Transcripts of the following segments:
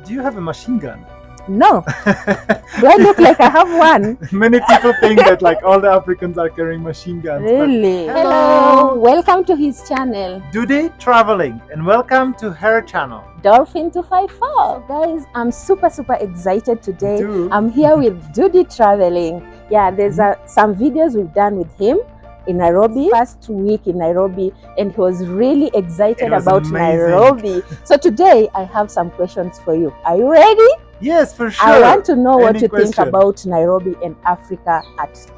Do you have a machine gun? No. Do I look like I have one? Many people think that like all the Africans are carrying machine guns. Really? Hello. Welcome to his channel. Duty Traveling, and welcome to her channel. Dolphin 254. Guys, I'm super excited today. Too. I'm here with Duty Traveling. Yeah, there's some videos we've done with him in Nairobi, first week in Nairobi, and he was really excited about amazing. Nairobi. So today I have some questions for you. Are you ready? Yes, for sure. I want to know what Any you question? think about Nairobi and Africa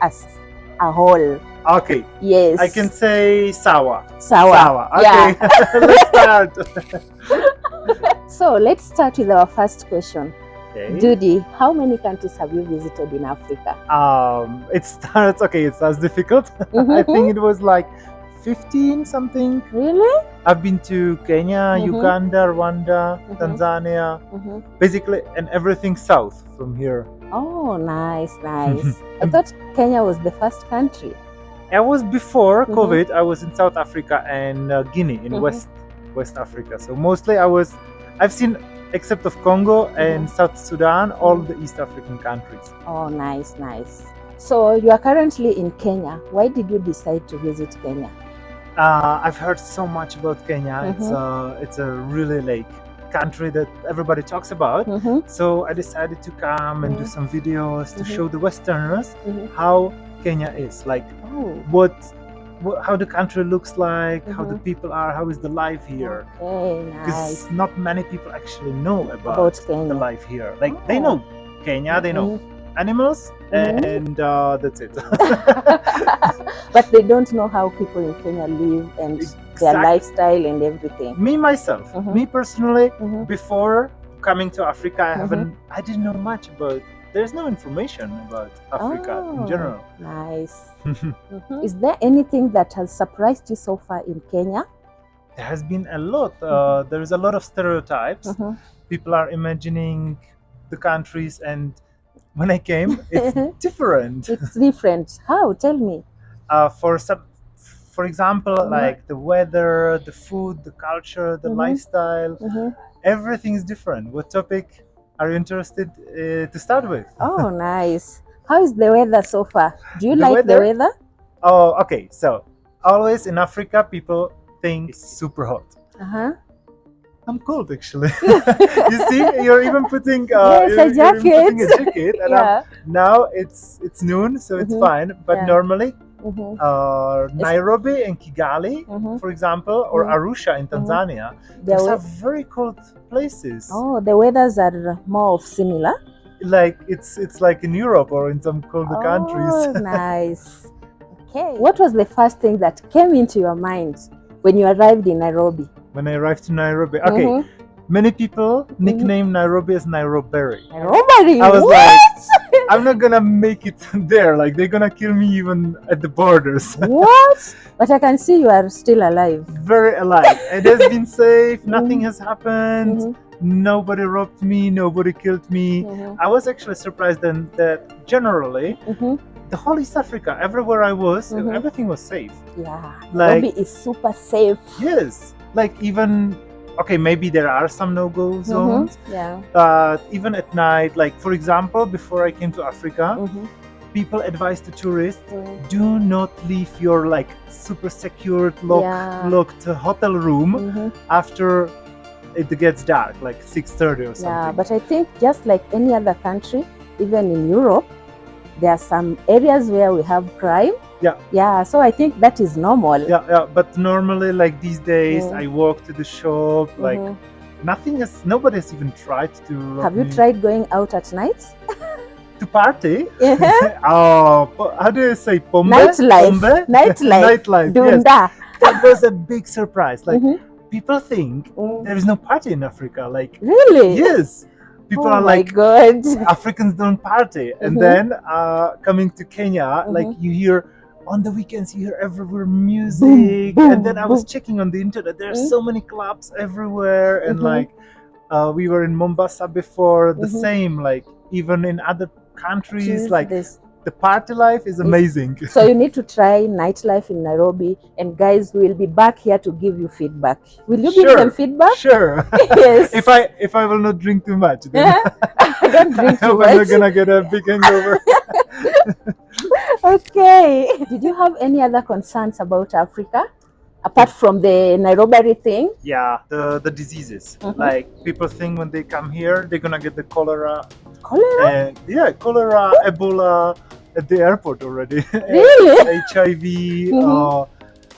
as a whole. Okay. Yes. I can say Sawa. Sawa. Okay. Yeah. Let's start. So let's start with our first question. Okay. Duty, how many countries have you visited in Africa? It starts. Okay, it starts difficult. I think it was like 15 something. Really? I've been to Kenya, Uganda, Rwanda, Tanzania, basically, and everything south from here. Oh, nice. I thought Kenya was the first country. I was before COVID. I was in South Africa and Guinea in West Africa. So mostly I've seen, except of Congo and South Sudan, all the East African countries. Oh, nice. So you are currently in Kenya. Why did you decide to visit Kenya? I've heard so much about Kenya. It's a really like country that everybody talks about. So I decided to come and do some videos to show the Westerners how Kenya is, like how the country looks like, how the people are, how is the life here. Okay, Because nice. not many people actually know About the Kenya. life here. Like they know Kenya, they know animals, and that's it. But they don't know how people in Kenya live and their lifestyle and everything. Me myself, me personally, before coming to Africa, I didn't know much about. There's no information about Africa in general. Nice. Is there anything that has surprised you so far in Kenya? There has been a lot. There is a lot of stereotypes. People are imagining the countries, and when I came, it's different. It's different. How? Tell me. For example, like the weather, the food, the culture, the lifestyle, everything is different. What topic are you interested to start with? Oh, nice. How is the weather so far? Do you like the weather? Oh, okay. So always in Africa, people think it's super hot. I'm cold actually. You see, you're even putting a jacket. And now it's noon, so it's fine. But normally, Nairobi and Kigali, for example, or Arusha in Tanzania, those are very cold places. Oh, the weathers are more similar. Like it's like in Europe or in some colder countries. Oh, nice. Okay. What was the first thing that came into your mind when you arrived in Nairobi? When I arrived to Nairobi, okay. Many people nickname Nairobi as Nairobi. Nairobi? I was like, I'm not gonna make it there. Like they're gonna kill me even at the borders. What? But I can see you are still alive. Very alive. It has been safe. Nothing has happened. Nobody robbed me. Nobody killed me. I was actually surprised then that generally, the whole East Africa, everywhere I was, everything was safe. Yeah, like, Nairobi is super safe. Yes, like even. Okay, maybe there are some no-go zones, but even at night, like for example, before I came to Africa, people advise to tourists, do not leave your like super secured, locked hotel room after it gets dark, like 6:30 or something. Yeah, but I think just like any other country, even in Europe, there are some areas where we have crime. Yeah, so I think that is normal. Yeah, but normally like these days I walk to the shop, like nobody has even tried to. Have you tried going out at night? To party? Oh, how do you say pombe? Nightlife. Nightlife. Dunda. Yes. That was a big surprise. Like people think there is no party in Africa. Like really? Yes. People are like, God. Africans don't party. And then coming to Kenya, like you hear on the weekends, you hear everywhere music. And then I was checking on the internet. There are so many clubs everywhere. And like we were in Mombasa before, the same. Like even in other countries, like the party life is amazing. So you need to try nightlife in Nairobi, and guys, we will be back here to give you feedback. Will you give them feedback? Sure. Yes. If I will not drink too much, then I don't drink too much. I'm not gonna get a big hangover. Okay. Did you have any other concerns about Africa? Apart from the Nairobi thing? Yeah, the diseases. Like people think when they come here, they're gonna get the cholera. Cholera? Yeah, cholera, Ebola at the airport already. Really? HIV,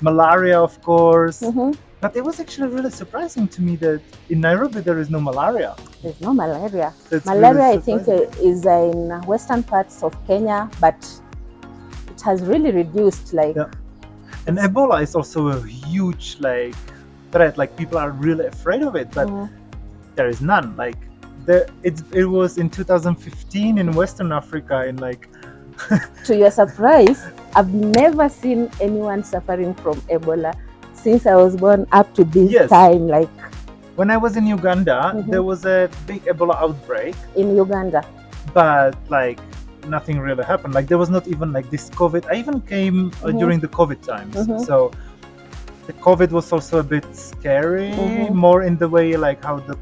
malaria, of course. But it was actually really surprising to me that in Nairobi there is no malaria. There's no malaria. That's malaria, really I think, is in western parts of Kenya, but it has really reduced. Like. Yeah. And Ebola is also a huge threat. Like people are really afraid of it, but there is none. Like it was in 2015 in Western Africa, in like. To your surprise, I've never seen anyone suffering from Ebola since I was born up to this time. Like when I was in Uganda, there was a big Ebola outbreak in Uganda, but like nothing really happened. Like there was not even like this COVID. I even came during the COVID times, so the COVID was also a bit scary, more in the way like how the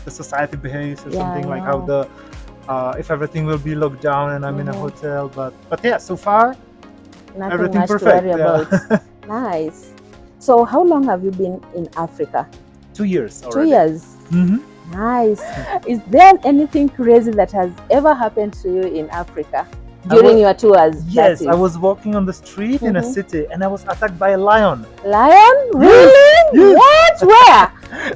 society behaves or something, like how the if everything will be locked down and I'm in a hotel, but yeah, so far nothing everything much perfect. To worry about. Nice. So how long have you been in Africa? 2 years already. 2 years. Nice. Is there anything crazy that has ever happened to you in Africa during your tours? Yes, I was walking on the street in a city and I was attacked by a lion. Lion? Really? Yes. What? Where?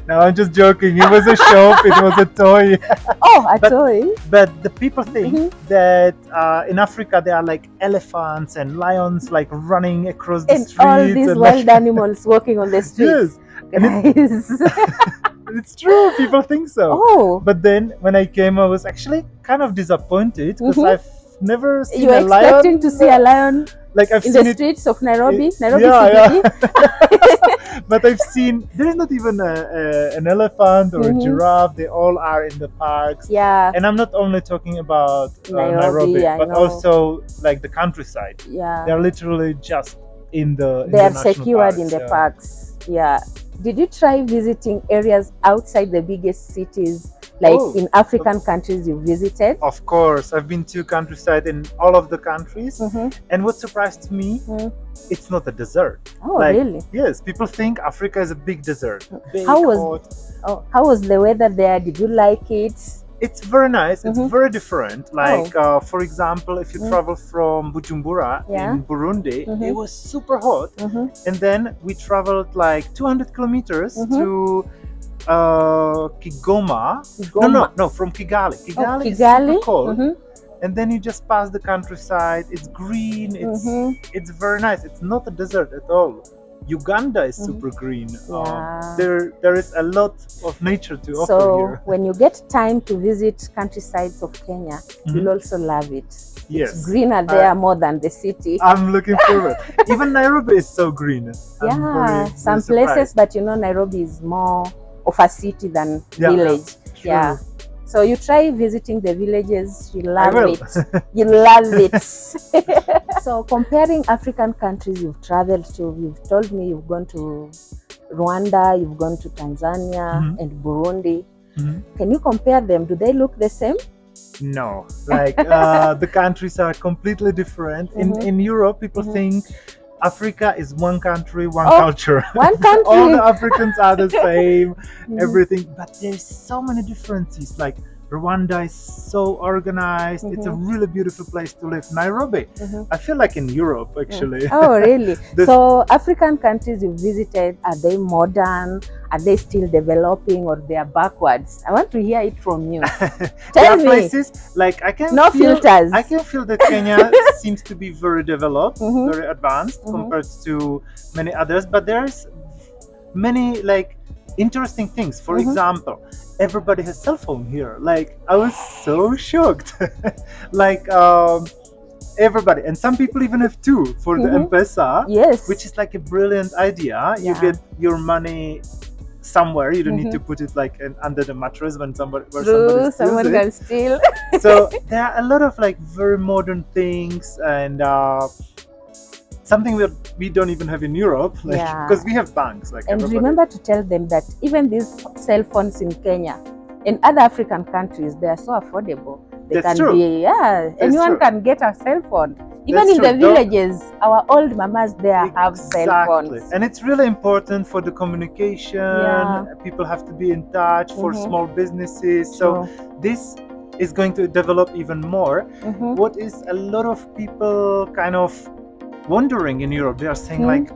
No, I'm just joking. It was a shop. It was a toy. Oh, a toy? But the people think that in Africa there are like elephants and lions like running across the streets. And all these wild animals walking on the streets. Yes. It's true. People think so. Oh. But then when I came, I was actually kind of disappointed because I've never seen you were a lion. expecting to see a lion like I've in seen the streets of Nairobi CBD? Yeah. But I've seen there is not even an elephant or a giraffe. They all are in the parks. Yeah. And I'm not only talking about Nairobi, but also like the countryside. Yeah. They're literally just in the. They are secured in the parks. Yeah. Did you try visiting areas outside the biggest cities, like in African countries you visited? Of course. I've been to countryside in all of the countries. And what surprised me, it's not a desert. Oh, really? Yes. People think Africa is a big desert. Big, how was the weather there? Did you like it? It's very nice. It's very different. Like, for example, if you travel from Bujumbura in Burundi, it was super hot. And then we traveled like 200 kilometers to Kigoma. No, from Kigali. Kigali is super cold. And then you just pass the countryside. It's green. It's very nice. It's not a desert at all. Uganda is super green. There is a lot of nature to offer here. So when you get time to visit countrysides of Kenya, you'll also love it. Yes. It's greener there more than the city. I'm looking forward. Even Nairobi is so green. Some places, but you know, Nairobi is more of a city than village. Yeah. So you try visiting the villages, you love it. You love it. So comparing African countries you've traveled to, you've told me you've gone to Rwanda, you've gone to Tanzania and Burundi. Can you compare them? Do they look the same? No, like the countries are completely different. In Europe, people think Africa is one country, one culture. One country. All the Africans are the same, everything. But there's so many differences. Like Rwanda is so organized. It's a really beautiful place to live. Nairobi, I feel like in Europe, actually. Oh, really? So African countries you visited, are they modern? Are they still developing, or they are backwards? I want to hear it from you. Tell me. Places like I can filters. I can feel that Kenya seems to be very developed, very advanced compared to many others. But there's many like interesting things. For example, everybody has cell phone here. Like I was so shocked. Like everybody, and some people even have two for the M-Pesa, which is like a brilliant idea. You get your money somewhere. You don't need to put it like under the mattress when someone can steal. So there are a lot of like very modern things, and something that we don't even have in Europe, like because we have banks. Like, and remember to tell them that even these cell phones in Kenya, in other African countries, they are so affordable. They That's can true. be, anyone can get a cell phone. Even That's in the villages, our old mamas there have cell phones. And it's really important for the communication. People have to be in touch for small businesses. So this is going to develop even more. What is a lot of people kind of wondering in Europe, they are saying like,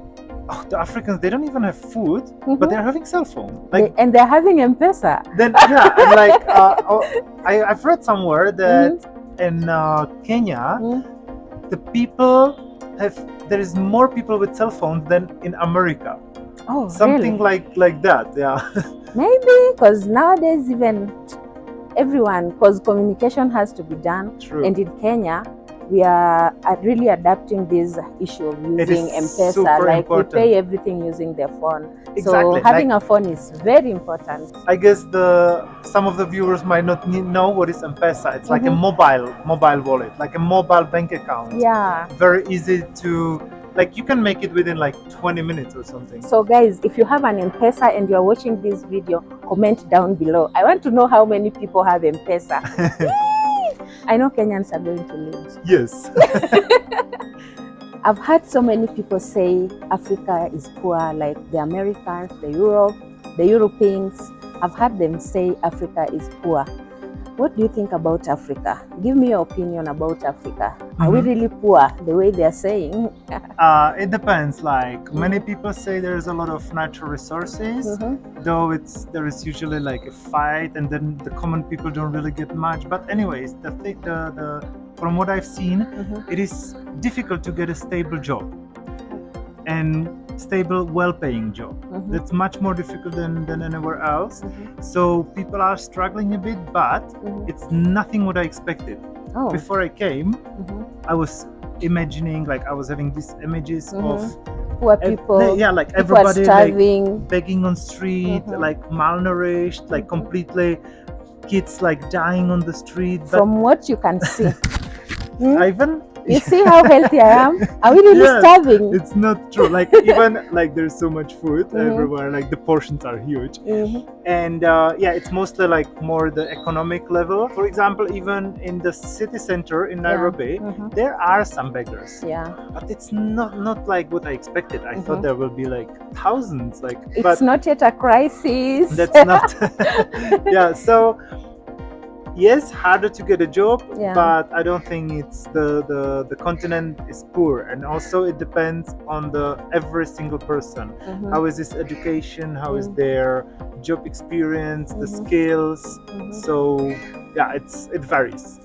oh, the Africans, they don't even have food, but they're having cell phone. Like, and they're having M-Pesa. Then and like I've read somewhere that in Kenya, the people there is more people with cell phones than in America. Oh, something really? like that, Maybe because nowadays even everyone, because communication has to be done. True. And in Kenya, we are really adapting this issue of using M-Pesa. Like important. We pay everything using their phone. Exactly. So having a phone is very important. I guess some of the viewers might not know what is M-Pesa. It's like a mobile wallet, like a mobile bank account. Yeah. Very easy to, like, you can make it within like 20 minutes or something. So guys, if you have an M-Pesa and you're watching this video, comment down below. I want to know how many people have M-Pesa. I know Kenyans are going to lose. Yes. I've heard so many people say Africa is poor, like the Americans, the Europeans. I've heard them say Africa is poor. What do you think about Africa? Give me your opinion about Africa. Are we really poor, the way they're saying? It depends. Like, many people say there's a lot of natural resources, though there is usually like a fight, and then the common people don't really get much. But anyways, from what I've seen, it is difficult to get a stable job and stable, well-paying job. That's much more difficult than anywhere else. So people are struggling a bit, but it's nothing what I expected. Before I came, I was imagining, like, I was having these images of poor people, like everybody starving, like begging on street, like malnourished, like completely, kids like dying on the street. From what you can see, Even you see how healthy I am? Are we really starving? It's not true. Like, even like there's so much food everywhere, like the portions are huge. And it's mostly like more the economic level. For example, even in the city center in Nairobi, there are some beggars. But it's not like what I expected. I thought there will be like thousands. Like, it's not yet a crisis. That's not. So yes, harder to get a job, but I don't think it's the continent is poor. And also it depends on every single person. How is his education? How is their job experience? The skills? So it varies.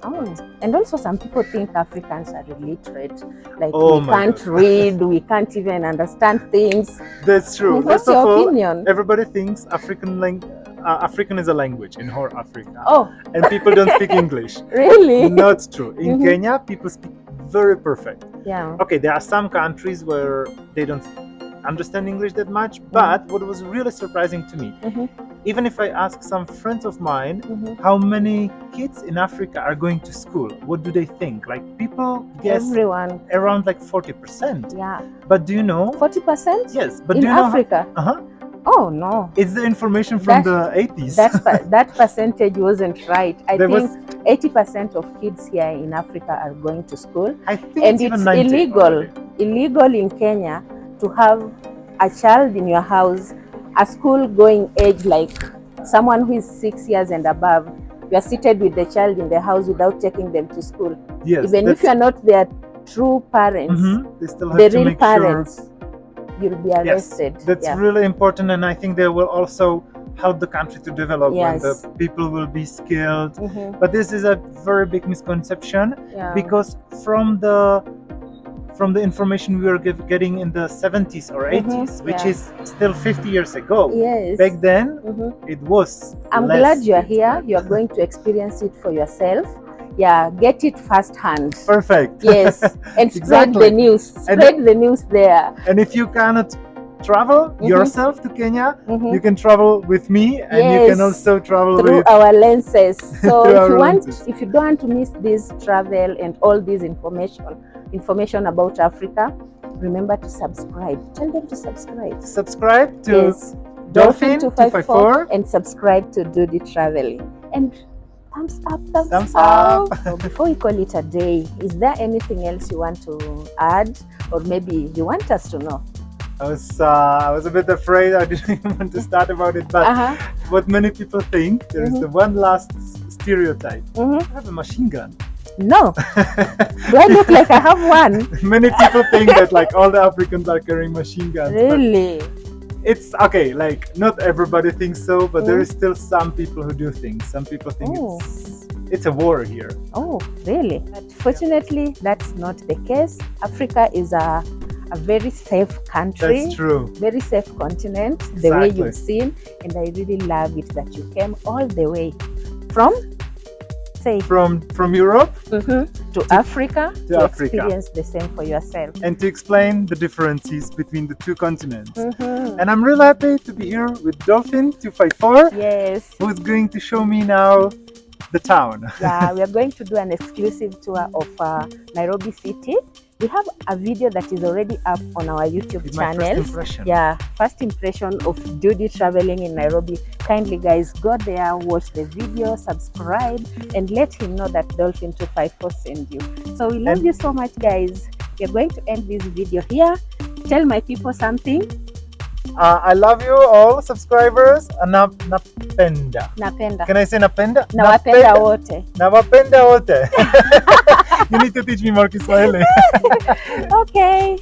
And also some people think Africans are illiterate. Like, we can't read, we can't even understand things. That's true. What's your opinion? Everybody thinks African is a language in whole Africa. And people don't speak English. Really? Not true. In Kenya, people speak very perfect. Okay, there are some countries where they don't understand English that much, but what was really surprising to me, even if I ask some friends of mine how many kids in Africa are going to school, what do they think? Like, people guess everyone around like 40%. But do you know? 40%? Yes, but in do you know Africa? Oh no! It's the information from the 80s. That percentage wasn't right. I think 80% of kids here in Africa are going to school. I think it's even 90 illegal in Kenya to have a child in your house, a school-going age, like someone who is 6 years and above. You are seated with the child in the house without taking them to school. Yes, even if you are not their true parents, they still have the to real make parents. You'll be arrested. Yes, that's really important, and I think they will also help the country to develop when the people will be skilled. But this is a very big misconception, because from the information we were getting in the 70s or 80s, which is still 50 years ago. Back then, it was. I'm glad you're here. You're going to experience it for yourself. Get it firsthand. Perfect. Yes, and spread the news. Spread the news there. And if you cannot travel yourself to Kenya, you can travel with me, and you can also travel through with our lenses. So if you don't want to miss this travel and all this information about Africa, remember to subscribe. Tell them to subscribe. Subscribe to Dolphin 254 and subscribe to Do the Traveling. And thumbs up. So before we call it a day, is there anything else you want to add, or maybe you want us to know? I was a bit afraid. I didn't even want to start about it, but what many people think, there is the one last stereotype. I have a machine gun. No. Do I look like I have one? Many people think that like all the Africans are carrying machine guns. Really? It's okay, like not everybody thinks so, but there is still some people who do think. Some people think it's a war here. Oh, really? But fortunately, that's not the case. Africa is a very safe country. That's true. Very safe continent, the way you've seen. And I really love it that you came all the way from Europe to Africa to experience the same for yourself. And to explain the differences between the two continents. And I'm really happy to be here with Dolphin 254. Yes. Who's going to show me now the town. Yeah, we are going to do an exclusive tour of Nairobi city. We have a video that is already up on our YouTube channel. First impression. Yeah, first impression of Do the Traveling in Nairobi. Kindly guys, go there, watch the video, subscribe, and let him know that Dolphin 254 sent you. So we love you so much, guys. We're going to end this video here. Tell my people something. I love you all subscribers. Napenda. Can I say napenda? Nawapenda wote. Nawapenda wote. You need to teach me more Kiswahili. Okay.